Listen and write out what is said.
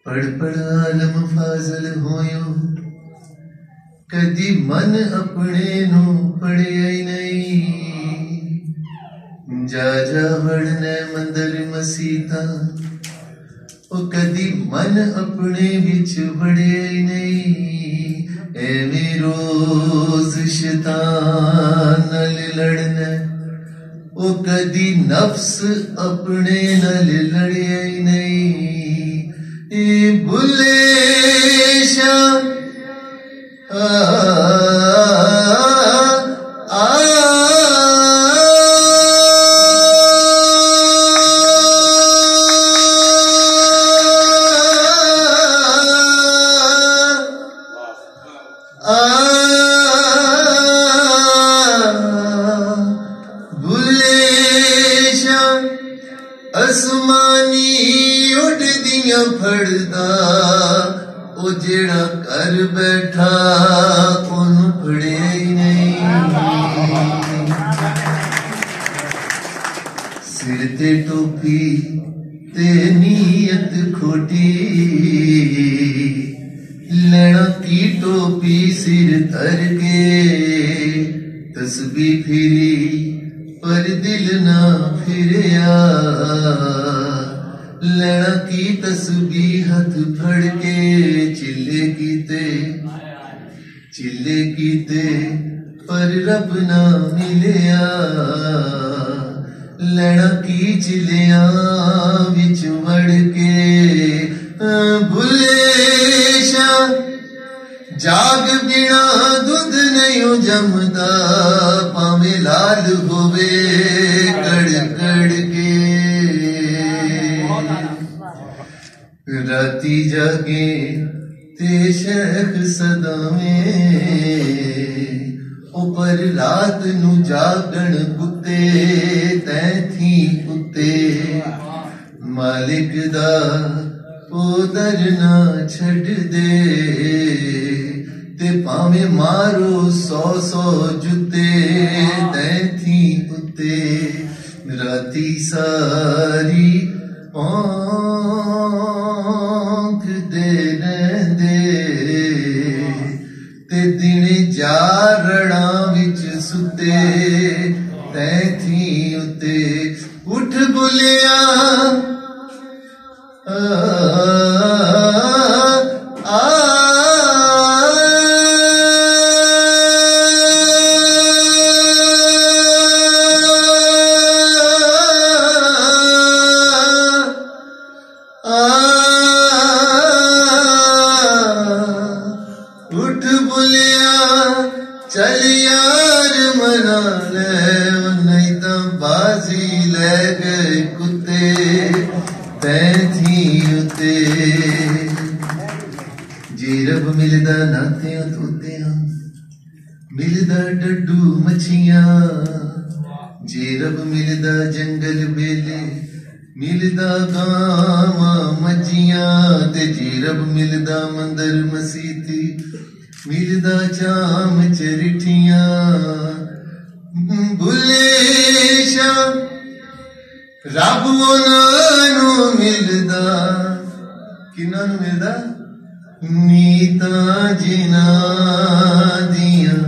पढ़ पढ़ आलम फाजल होयो, कदी मन अपने नू पढ़िया ही नहीं। जा जा वड़ने मंदिर मसीता, ओ कदी मन अपने बिच वड़िया ही नहीं। एवें रोज शैतान नाल लड़ने, ओ कदी नफ्स अपने नाल लड़िया ही नहीं। बुले शाह असमानी उठ दिया फड़दा, ओ जेड़ा कर बैठा ओनू फड़े ही नहीं। सिर ते टोपी ते नीयत खोटी, लेना की टोपी सिर धर के। तस्बीह फिरी पर दिल ना फिरया, लेना की तस्बीह हथ फड़ के। चिल्ले कीते पर रब ना मिलया, लेना की चिलिया विच वड़ के। भुले शाह जाग बिना दुध नहीं जमदा, पावे लाल होवे कड़ कड़ के। राती जागे ते शेख सदावें, ऊपर रात नू जागण कुत्ते तैथी कुत्ते। मालिक दा ओदर ना छड़ दे, ते पावे मारो 100 जुते तैथी कुत्ते। राती सारी औंख दे रहंदे, ते दिन जारड़ा विच सुते तैथी उते। उठ बुलिया उठ बुलिया चल यार मना ले, नहीं तो बाजी ले गए कुत्ते तैथी उते। जे रब मिलदा नातियां तोतियां, मिलदा डड्डू मच्छियां। जे रब मिलदा जंगल बेले, मिलदा गावां मज्जियां। ते जे रब मिलदा मंदिर मसीती, मिलदा जाम चरिठियां। भुले शाह रब ओनानू मिलदा, किन्हां नू मिलदा? नीतां जिन्हां दियां